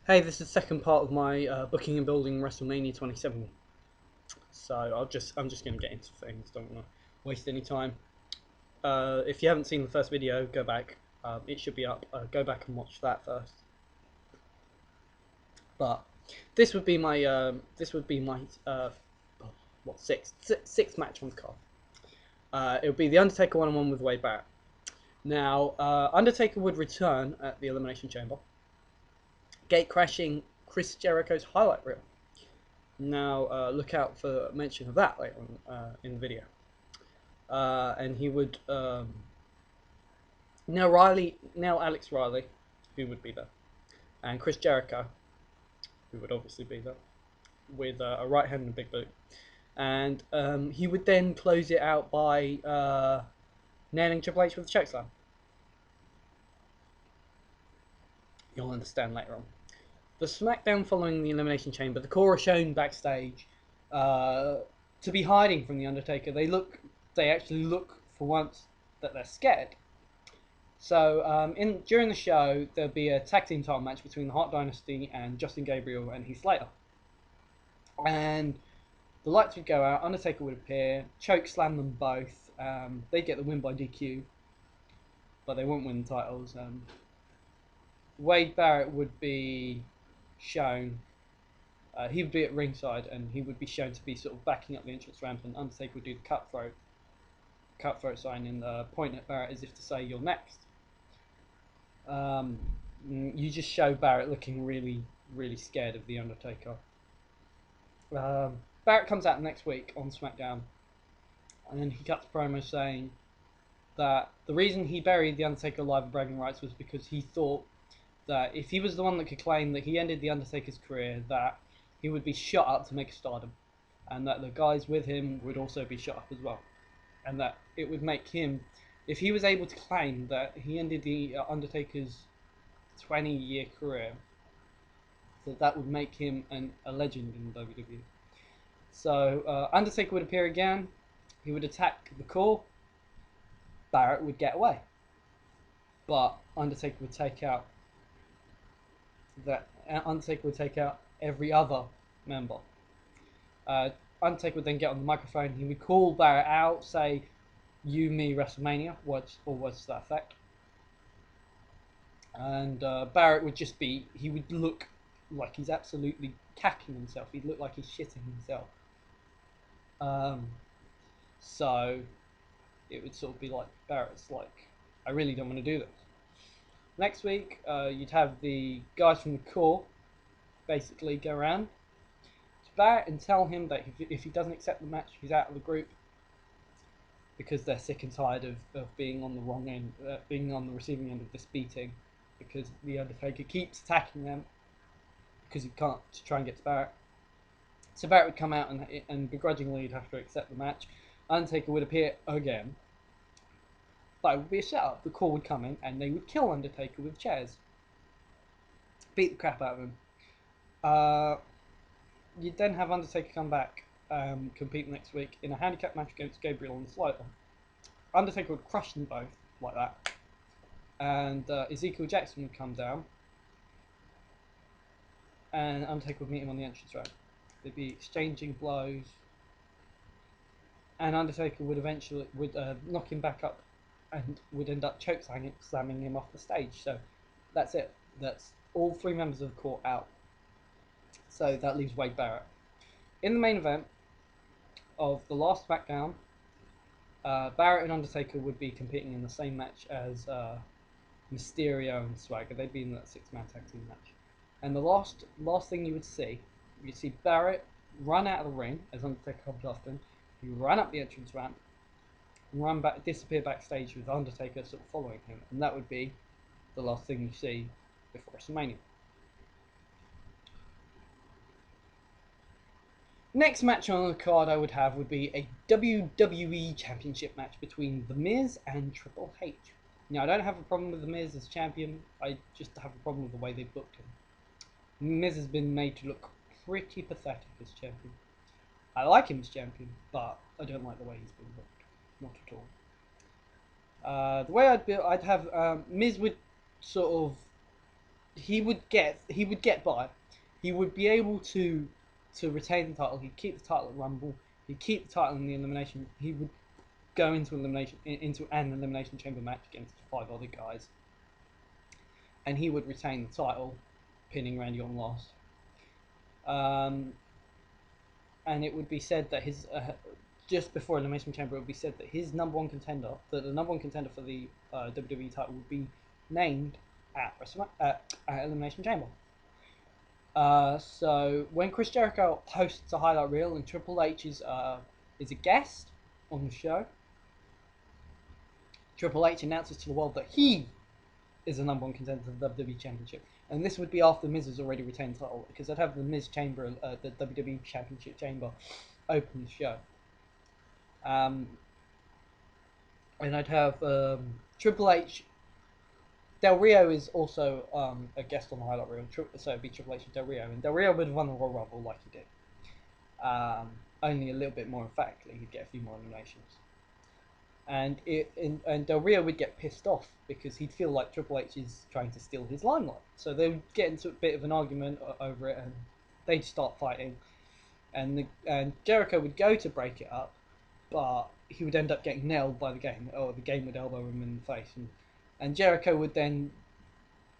Hey, this is the second part of my booking and building Wrestlemania 27. So I'm just going to get into things. Don't want to waste any time. If you haven't seen the first video, go back. It should be up. Go back and watch that first. But this would be my sixth match on the card. It would be the Undertaker one-on-one with Wade Barrett. Now, Undertaker would return at the Elimination Chamber, gate crashing Chris Jericho's highlight reel. Now, look out for mention of that later on in the video. And he would now Alex Riley, who would be there, and Chris Jericho, who would obviously be there, with a right hand and a big boot. And he would then close it out by nailing Triple H with a chokeslam. You'll understand later on. The SmackDown following the Elimination Chamber, the core are shown backstage to be hiding from the Undertaker. They actually look for once that they're scared. So during the show, there'll be a tag team title match between the Hart Dynasty and Justin Gabriel and Heath Slater. And the lights would go out, Undertaker would appear, choke slam them both. They'd get the win by DQ, but they won't win the titles. Wade Barrett would be shown, he would be at ringside and he would be shown to be sort of backing up the entrance ramp, and Undertaker would do the cutthroat sign and point at Barrett as if to say, "You're next." You just show Barrett looking really, really scared of the Undertaker. Barrett comes out next week on SmackDown, and then he cuts a promo saying that the reason he buried the Undertaker alive and bragging rights was because he thought that if he was the one that could claim that he ended the Undertaker's career, that he would be shot up to make a stardom, and that the guys with him would also be shot up as well, and that it would make him, if he was able to claim that he ended the Undertaker's 20-year career, that would make him a legend in WWE. So Undertaker would appear again. He would attack McCool. Barrett would get away, but Undertaker would take out every other member. Undertaker would then get on the microphone. He would call Barrett out, say, "You, me, Wrestlemania," words to that effect. And Barrett would he would look like he's absolutely cacking himself. He'd look like he's shitting himself. So it would sort of be like, Barrett's like, "I really don't want to do this." Next week, you'd have the guys from the core basically go around to Barrett and tell him that if he doesn't accept the match, he's out of the group, because they're sick and tired of being on the wrong end, being on the receiving end of this beating, because the Undertaker keeps attacking them because he can't, to try and get to Barrett. So Barrett would come out and begrudgingly he'd have to accept the match. Undertaker would appear again, but it would be a setup. The core would come in and they would kill Undertaker with chairs, beat the crap out of him. You'd then have Undertaker come back, compete next week in a handicap match against Gabriel and Slater. Undertaker would crush them both like that, and Ezekiel Jackson would come down, and Undertaker would meet him on the entrance ramp. They'd be exchanging blows, and Undertaker would eventually knock him back up and would end up slamming him off the stage. So that's it. That's all three members of the court out. So that leaves Wade Barrett. In the main event of the last SmackDown, Barrett and Undertaker would be competing in the same match as Mysterio and Swagger. They'd be in that six-man tag team match. And the last thing you'd see Barrett run out of the ring, as Undertaker comes often. He run up the entrance ramp, and disappear backstage with Undertaker sort of following him, and that would be the last thing you see before WrestleMania. Next match on the card I would have would be a WWE Championship match between The Miz and Triple H. Now, I don't have a problem with The Miz as champion, I just have a problem with the way they booked him. Miz has been made to look pretty pathetic as champion. I like him as champion, but I don't like the way he's been booked. Not at all. The way I'd have Miz would sort of he would get by. He would be able to retain the title. He'd keep the title at Rumble. He'd keep the title in the elimination. He would go into an elimination chamber match against 5 other guys, and he would retain the title, pinning Randy Orton last. And it would be said that his just before elimination chamber, it would be said that his the number one contender for the WWE title would be named at elimination chamber. So when Chris Jericho hosts a highlight reel and Triple H is a guest on the show, Triple H announces to the world that he is the number one contender for the WWE Championship. And this would be after Miz has already retained the title, because I'd have the Miz chamber, the WWE Championship chamber, open the show. And I'd have Triple H. Del Rio is also a guest on the highlight reel, so it'd be Triple H and Del Rio. And Del Rio would have won the Royal Rumble like he did. Only a little bit more emphatically, he'd get a few more eliminations. And Del Rio would get pissed off because he'd feel like Triple H is trying to steal his limelight. So they would get into a bit of an argument over it, and they'd start fighting. And Jericho would go to break it up, but he would end up getting nailed by the game. Or the game would elbow him in the face, and Jericho would then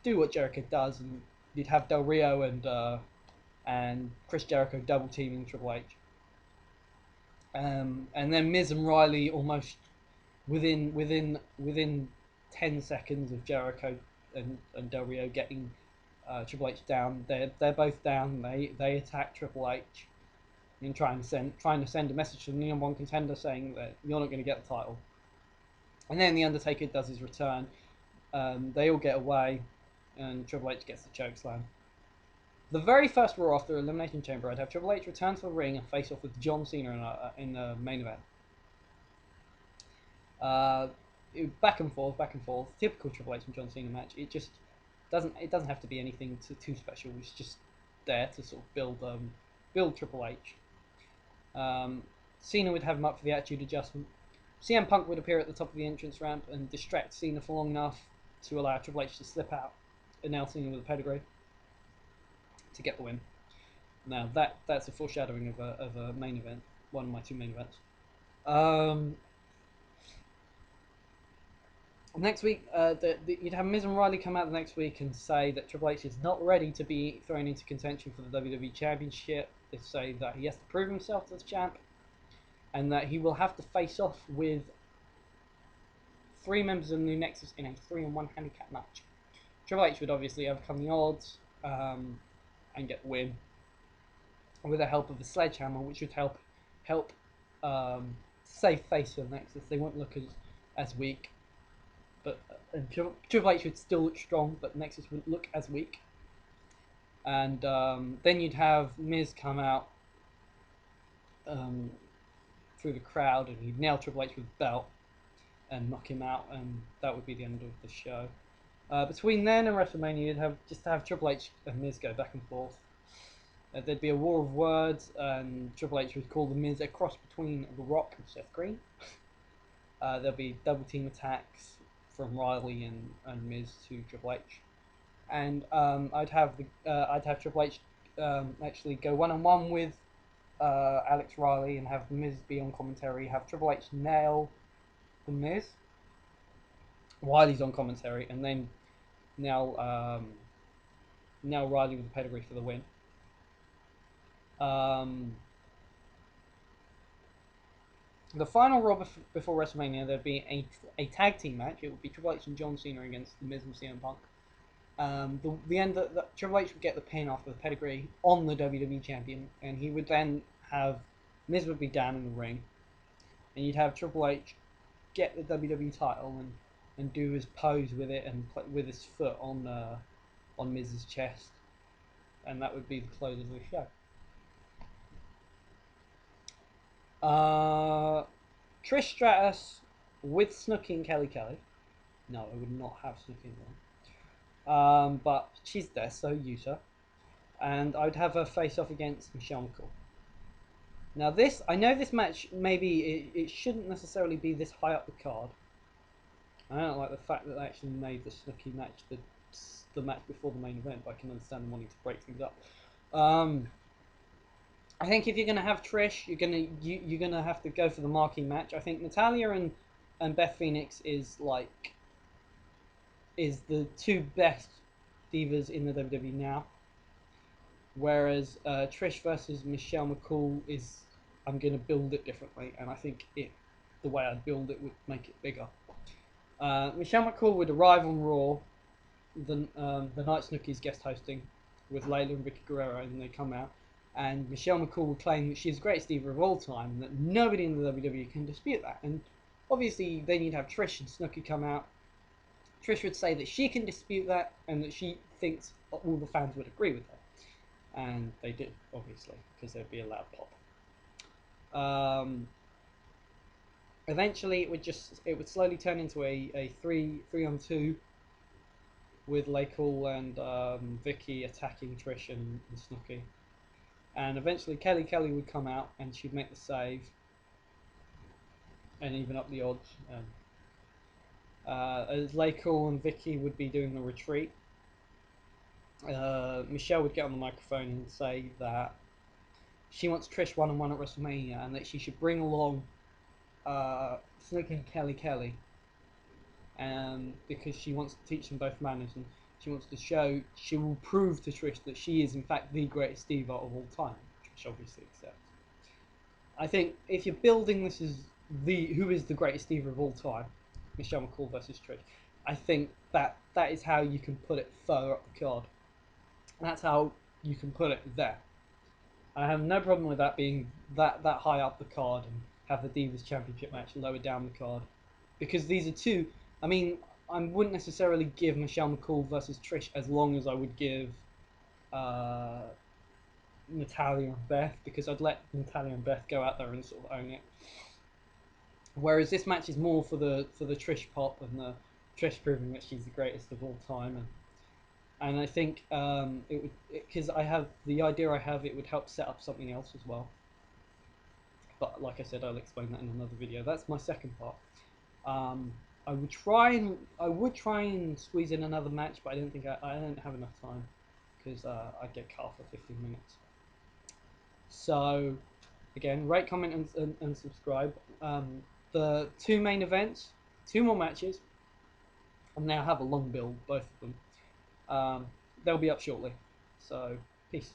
do what Jericho does, and you'd have Del Rio and Chris Jericho double teaming Triple H. And then Miz and Riley almost within 10 seconds of Jericho and Del Rio getting Triple H down, they're both down. They attack Triple H and trying to send a message to the number one contender saying that you're not going to get the title. And then the Undertaker does his return. They all get away, and Triple H gets the chokeslam. The very first Raw after Elimination Chamber, I'd have Triple H return to the ring and face off with John Cena in the main event. Back and forth, typical Triple H and John Cena match. It just doesn't have to be anything too special. It's just there to sort of build Triple H. Cena would have him up for the Attitude Adjustment. CM Punk would appear at the top of the entrance ramp and distract Cena for long enough to allow Triple H to slip out and nail Cena with a pedigree to get the win. Now that's a foreshadowing of a main event, one of my 2 main events. Next week, you'd have Miz and Riley come out the next week and say that Triple H is not ready to be thrown into contention for the WWE Championship. They say that he has to prove himself as champ, and that he will have to face off with 3 members of the New Nexus in a 3-on-1 handicap match. Triple H would obviously overcome the odds and get the win with the help of the sledgehammer, which would help save face for the Nexus. They won't look as weak. But Triple H would still look strong, but Nexus wouldn't look as weak. And then you'd have Miz come out through the crowd, and he'd nail Triple H with the belt and knock him out, and that would be the end of the show. Between then and Wrestlemania, you'd have Triple H and Miz go back and forth. There'd be a war of words, and Triple H would call the Miz a cross between The Rock and Seth Green. There'd be double team attacks from Riley and Miz to Triple H, and I'd have Triple H actually go 1-on-1 with Alex Riley and have Miz be on commentary. Have Triple H nail the Miz while he's on commentary, and then nail Riley with the pedigree for the win. The final Raw before WrestleMania, there'd be a tag team match. It would be Triple H and John Cena against The Miz and CM Punk. The end that Triple H would get the pin after the pedigree on the WWE Champion, and he would then have Miz would be down in the ring, and you'd have Triple H get the WWE title and do his pose with it and play with his foot on Miz's chest, and that would be the close of the show. Trish Stratus with Snooki and Kelly. No, I would not have Snooki in there. But she's there, so use her. And I'd have her face off against Michelle McCool. Now I know this match, maybe it shouldn't necessarily be this high up the card. I don't like the fact that they actually made the Snooki match the the match before the main event, but I can understand them wanting to break things up. I think if you're gonna have Trish, you're gonna have to go for the marquee match. I think Natalya and Beth Phoenix is the two best divas in the WWE now. Whereas Trish versus Michelle McCool is, I'm gonna build it differently, and I think the way I'd build it would make it bigger. Michelle McCool would arrive on Raw the night Snooki's guest hosting with Layla and Vickie Guerrero, and they come out, and Michelle McCool will claim that she's the greatest diva of all time, and that nobody in the WWE can dispute that. And obviously, then you'd have Trish and Snooki come out. Trish would say that she can dispute that, and that she thinks all the fans would agree with her. And they do, obviously, because there'd be a loud pop. Eventually, it would slowly turn into a 3-on-2 with Layla and Vickie attacking Trish and Snooki. And eventually, Kelly would come out and she'd make the save and even up the odds. As Layla and Vickie would be doing the retreat, Michelle would get on the microphone and say that she wants Trish one-on-one at Wrestlemania, and that she should bring along Snooki and Kelly, because she wants to teach them both manners, and she wants to show, she will prove to Trish that she is in fact the greatest diva of all time. Trish obviously accepts. I think if you're building this as who is the greatest diva of all time, Michelle McCool versus Trish, I think that is how you can put it further up the card. That's how you can put it there. I have no problem with that being that high up the card, and have the Divas Championship match lower down the card, because these are two. I mean, I wouldn't necessarily give Michelle McCool versus Trish as long as I would give Natalya and Beth, because I'd let Natalya and Beth go out there and sort of own it. Whereas this match is more for the Trish pop, and the Trish proving that she's the greatest of all time, and I think it would, because I have the idea it would help set up something else as well. But like I said, I'll explain that in another video. That's my second part. I would try and squeeze in another match, but I don't think I don't have enough time, because I'd get cut off for 15 minutes. So again, rate, comment, and subscribe. The two main events, 2 more matches, and now have a long build, both of them. They'll be up shortly. So peace.